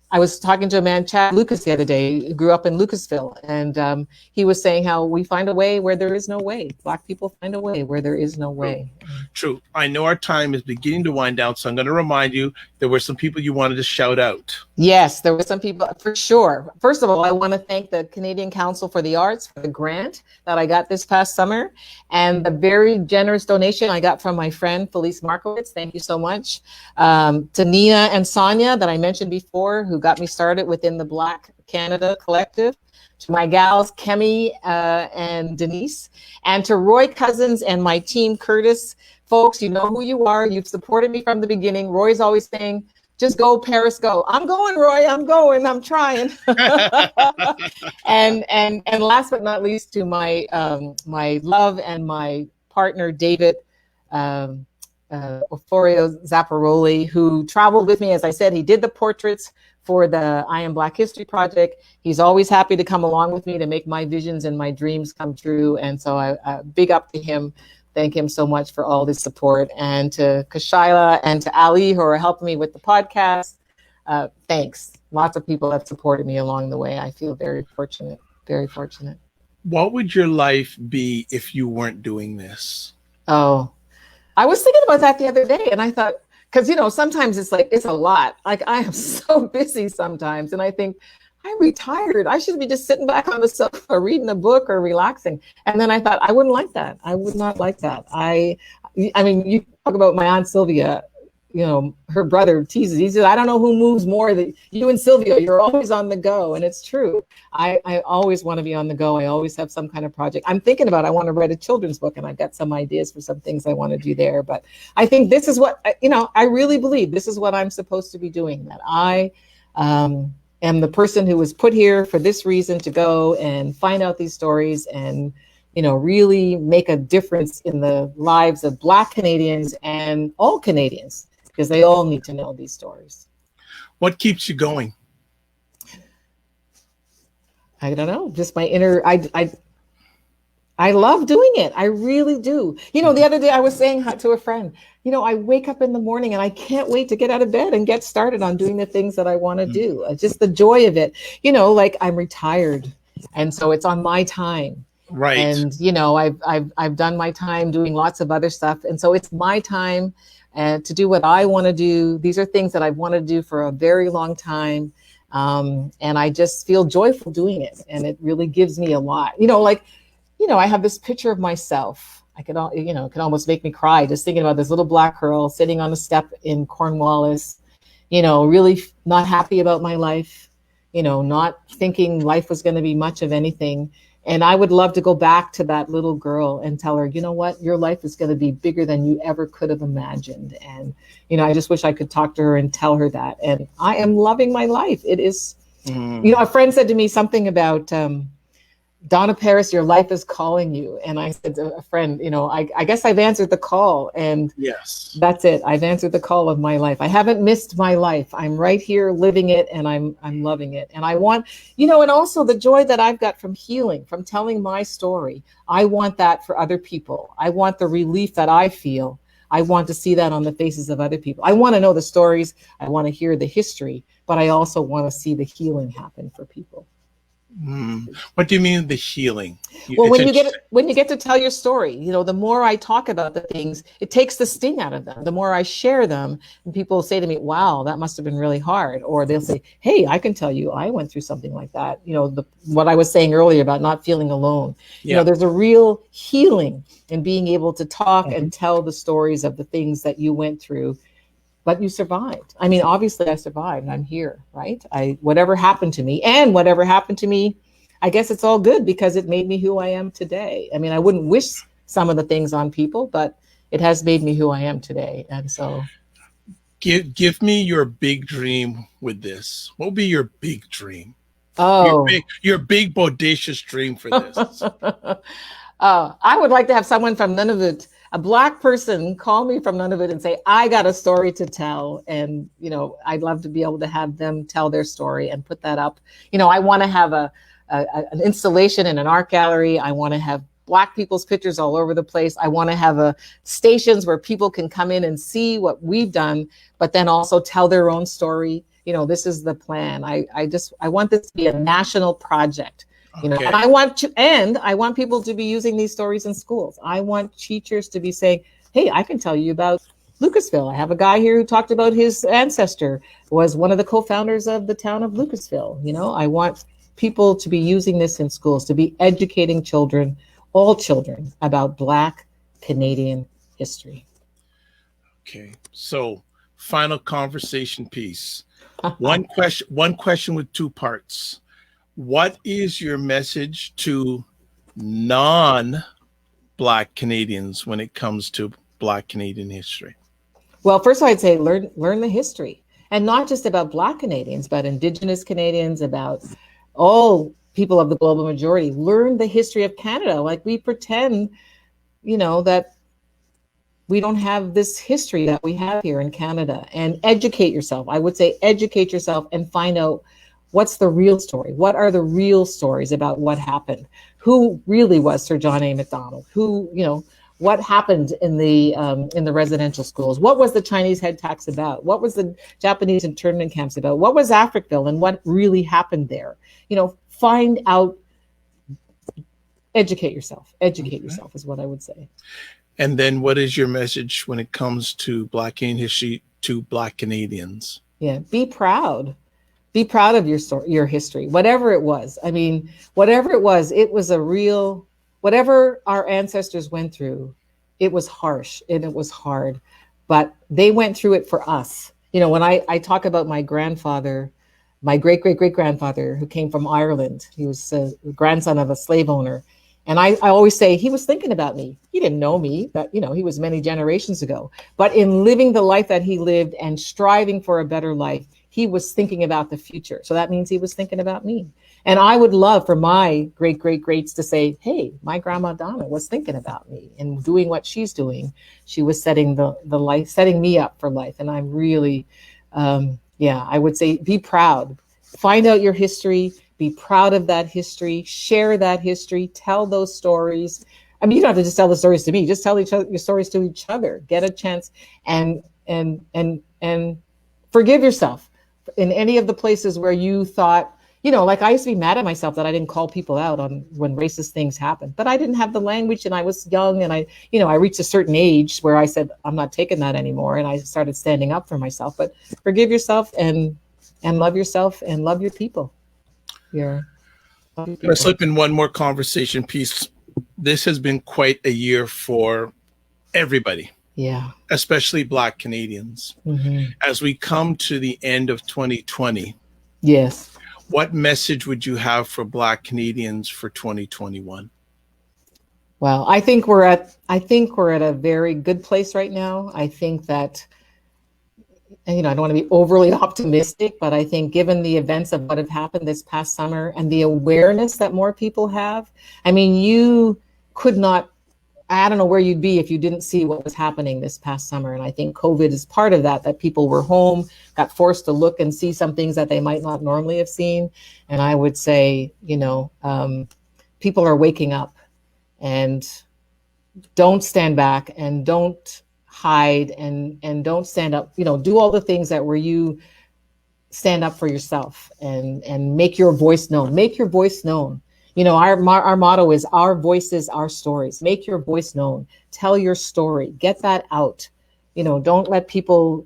I was talking to a man, Chad Lucas, the other day, who grew up in Lucasville. And he was saying how we find a way where there is no way. Black people find a way where there is no way. True. I know our time is beginning to wind down, so I'm going to remind you there were some people you wanted to shout out. Yes, there were some people for sure. First of all, I want to thank the Canadian Council for the Arts for the grant that I got this past summer and the very generous donation I got from my friend Felice Markowitz. Thank you so much. To Nina and Sonia that I mentioned before, who got me started within the Black Canada Collective. To my gals, Kemi and Denise, and to Roy Cousins and my team, Curtis. Folks, you know who you are. You've supported me from the beginning. Roy's always saying, just go, Paris, go. I'm going, Roy. I'm going. I'm trying. and last but not least, to my my love and my partner, David Oforio Zapparoli, who traveled with me. As I said, he did the portraits for the I Am Black History Project. He's always happy to come along with me to make my visions and my dreams come true. And so I big up to him. Thank him so much for all this support. And to Kashaila and to Ali, who are helping me with the podcast. Thanks. Lots of people have supported me along the way. I feel very fortunate, very fortunate. What would your life be if you weren't doing this? Oh, I was thinking about that the other day, and I thought, because, sometimes it's like, it's a lot. Like, I am so busy sometimes, and I think, I'm retired. I should be just sitting back on the sofa reading a book or relaxing. And then I thought, I wouldn't like that. I would not like that. I mean, you talk about my Aunt Sylvia, her brother teases. He says, I don't know who moves more, that you and Sylvia, you're always on the go. And it's true. I always want to be on the go. I always have some kind of project. I'm thinking about, I want to write a children's book, and I've got some ideas for some things I want to do there. But I think this is what, I really believe this is what I'm supposed to be doing, that I am the person who was put here for this reason, to go and find out these stories and, really make a difference in the lives of Black Canadians and all Canadians, because they all need to know these stories. What keeps you going? I don't know, just my inner, I love doing it. I really do. The other day I was saying to a friend, I wake up in the morning and I can't wait to get out of bed and get started on doing the things that I want to do. Just the joy of it. Like, I'm retired, and so it's on my time. Right. And I've done my time doing lots of other stuff, and so it's my time to do what I want to do. These are things that I've wanted to do for a very long time. And I just feel joyful doing it, and it really gives me a lot. I have this picture of myself. It can almost make me cry just thinking about this little Black girl sitting on a step in Cornwallis, really not happy about my life, not thinking life was going to be much of anything. And I would love to go back to that little girl and tell her, you know what, your life is going to be bigger than you ever could have imagined. And, I just wish I could talk to her and tell her that. And I am loving my life. It is, a friend said to me something about, Donna Paris, your life is calling you. And I said to a friend, I guess I've answered the call. And yes, that's it. I've answered the call of my life. I haven't missed my life. I'm right here living it, and I'm loving it. And I want, and also the joy that I've got from healing, from telling my story. I want that for other people. I want the relief that I feel. I want to see that on the faces of other people. I want to know the stories. I want to hear the history, but I also want to see the healing happen for people. What do you mean the healing? Well, when you get to tell your story, the more I talk about the things, it takes the sting out of them. The more I share them, and people say to me, "Wow, that must have been really hard," or they'll say, "Hey, I can tell you, I went through something like that." What I was saying earlier about not feeling alone. Yeah. There's a real healing in being able to talk Mm-hmm. and tell the stories of the things that you went through. But you survived. I mean, obviously I survived. I'm here, right? Whatever happened to me, I guess it's all good because it made me who I am today. I mean, I wouldn't wish some of the things on people, but it has made me who I am today. And so give me your big dream with this. What would be your big dream? Oh, Your big bodacious dream for this. I would like to have someone from Nunavut, a Black person, call me from Nunavut and say, I got a story to tell. And, I'd love to be able to have them tell their story and put that up. I want to have an installation in an art gallery. I want to have Black people's pictures all over the place. I want to have stations where people can come in and see what we've done, but then also tell their own story. This is the plan. I want this to be a national project. Okay. And I want people to be using these stories in schools. I want teachers to be saying, hey, I can tell you about Lucasville. I have a guy here who talked about his ancestor was one of the co-founders of the town of Lucasville. I want people to be using this in schools, to be educating children, all children, about Black Canadian history. Okay. So final conversation piece. One question with two parts. What is your message to non-Black Canadians when it comes to Black Canadian history? Well, first I'd say learn the history, and not just about Black Canadians, but Indigenous Canadians, about all people of the global majority. Learn the history of Canada. Like we pretend, that we don't have this history that we have here in Canada, and educate yourself. I would say educate yourself and find out what's the real story. What are the real stories about what happened? Who really was Sir John A. Macdonald? What happened in the residential schools? What was the Chinese head tax about? What was the Japanese internment camps about? What was Africville and what really happened there? Find out, educate yourself. Educate yourself is what I would say. And then what is your message when it comes to Black Canadian history to Black Canadians? Yeah, be proud. Be proud of your story, your history, whatever it was. I mean, whatever it was whatever our ancestors went through, it was harsh and it was hard, but they went through it for us. When I talk about my grandfather, my great-great-great-grandfather who came from Ireland, he was a grandson of a slave owner. And I always say he was thinking about me. He didn't know me, but he was many generations ago. But in living the life that he lived and striving for a better life, he was thinking about the future. So that means he was thinking about me. And I would love for my great-great-greats to say, hey, my grandma Donna was thinking about me and doing what she's doing. She was setting me up for life. And I'm really, I would say be proud. Find out your history. Be proud of that history. Share that history. Tell those stories. I mean, you don't have to just tell the stories to me. Just tell your stories to each other. Get a chance and forgive yourself in any of the places where you thought, like I used to be mad at myself that I didn't call people out on when racist things happened, but I didn't have the language and I was young and I reached a certain age where I said, I'm not taking that anymore. And I started standing up for myself, but forgive yourself and love yourself and love your people. Let's slip in one more conversation piece. This has been quite a year for everybody. Yeah. Especially Black Canadians. Mm-hmm. As we come to the end of 2020. Yes. What message would you have for Black Canadians for 2021? Well, I think we're at a very good place right now. I think that, I don't want to be overly optimistic, but I think given the events of what have happened this past summer and the awareness that more people have, I mean, you could not, I don't know where you'd be if you didn't see what was happening this past summer. And I think COVID is part of that people were home, got forced to look and see some things that they might not normally have seen. And I would say, people are waking up, and don't stand back and don't hide and don't stand up, do all the things that were you stand up for yourself and make your voice known. Make your voice known. You know, our motto is our voices, our stories. Make your voice known. Tell your story. Get that out. You know, don't let people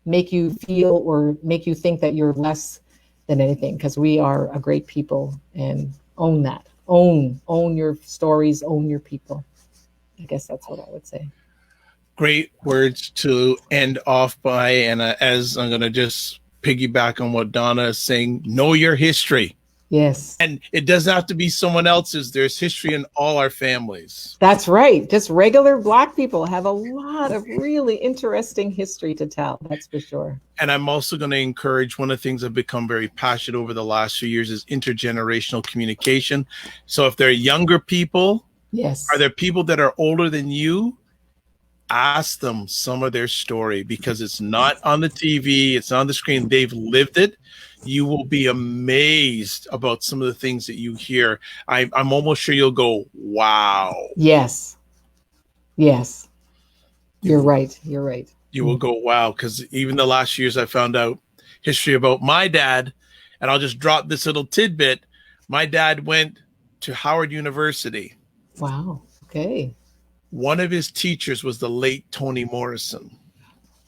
make you feel or make you think that you're less than anything, because we are a great people, and own that. Own your stories, own your people. I guess that's what I would say. Great words to end off by. And as I'm going to just piggyback on what Donna is saying, know your history. Yes. And it doesn't have to be someone else's. There's history in all our families. That's right. Just regular Black people have a lot of really interesting history to tell. That's for sure. And I'm also going to encourage, one of the things I've become very passionate over the last few years is intergenerational communication. So if there are younger people, yes, are there people that are older than you? Ask them some of their story, because it's not on the TV, it's on the screen. They've lived it. You will be amazed about some of the things that you hear. I'm almost sure you'll go, wow. Yes. Yes. You're right. You're right. You will go, wow. Because even the last years I found out history about my dad, and I'll just drop this little tidbit. My dad went to Howard University. Wow. Okay. One of his teachers was the late Toni Morrison.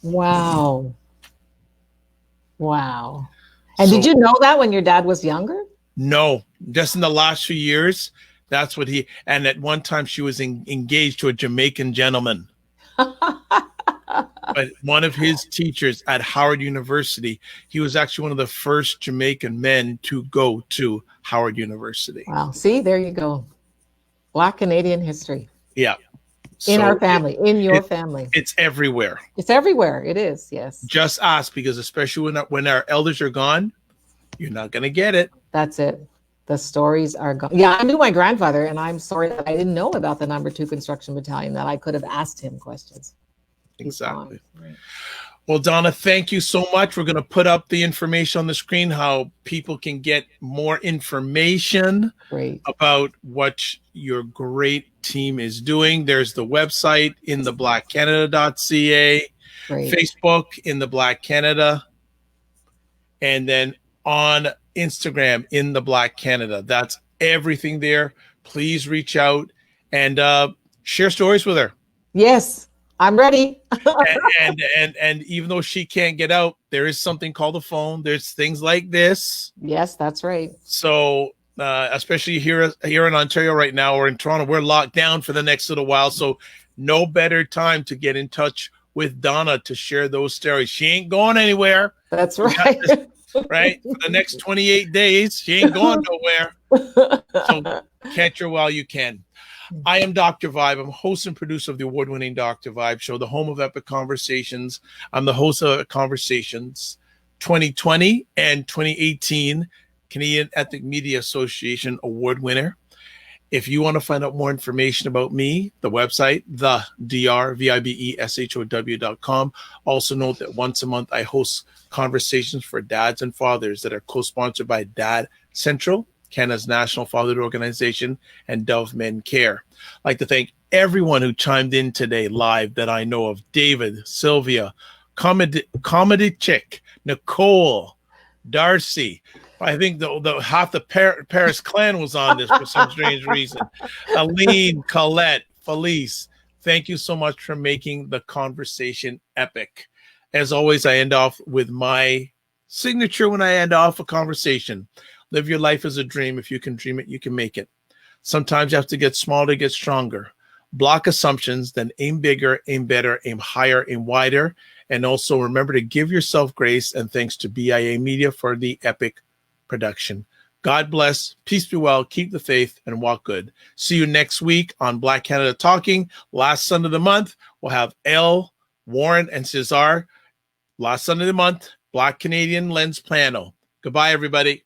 Wow. Wow. And did you know that when your dad was younger? No, just in the last few years. That's what and at one time she was engaged to a Jamaican gentleman. But one of his teachers at Howard University, he was actually one of the first Jamaican men to go to Howard University. Wow. See, there you go. Black Canadian history. Yeah. In our family, in your family. It's everywhere. It's everywhere. It is, yes. Just ask, because especially when our elders are gone, you're not going to get it. That's it. The stories are gone. Yeah, I knew my grandfather, and I'm sorry that I didn't know about the number 2 construction battalion, that I could have asked him questions. Exactly. Right. Well, Donna, thank you so much. We're going to put up the information on the screen, how people can get more information about what your great team is doing. There's the website in the blackcanada.ca, Facebook in the Black Canada, and then on Instagram in the Black Canada. That's everything there. Please reach out and share stories with her. Yes. I'm ready. and even though she can't get out, there is something called the phone. There's things like this. Yes, that's right. So especially here in Ontario right now, or in Toronto, we're locked down for the next little while. So no better time to get in touch with Donna to share those stories. She ain't going anywhere. That's right. Right? For the next 28 days, she ain't going nowhere. So catch her while you can. I am Dr. Vibe. I'm host and producer of the award-winning Dr. Vibe show, the home of Epic Conversations. I'm the host of Conversations 2020 and 2018 Canadian Ethnic Media Association award winner. If you want to find out more information about me, the website, thedrvibeshow.com. Also note that once a month I host conversations for dads and fathers that are co-sponsored by Dad Central, Canada's national fatherhood organization, and Dove Men Care. I'd like to thank everyone who chimed in today live that I know of: David, Sylvia, Comedy Chick, Nicole, Darcy. I think the half the Paris clan was on this for some strange reason. Aline, Colette, Felice, thank you so much for making the conversation epic. As always, I end off with my signature when I end off a conversation. Live your life as a dream. If you can dream it, you can make it. Sometimes you have to get small to get stronger. Block assumptions, then aim bigger, aim better, aim higher, aim wider. And also remember to give yourself grace, and thanks to BIA Media for the epic production. God bless, peace be well, keep the faith, and walk good. See you next week on Black Canada Talking. Last Sunday of the month, we'll have Elle, Warren, and Cesar. Last Sunday of the month, Black Canadian Lens Plano. Goodbye, everybody.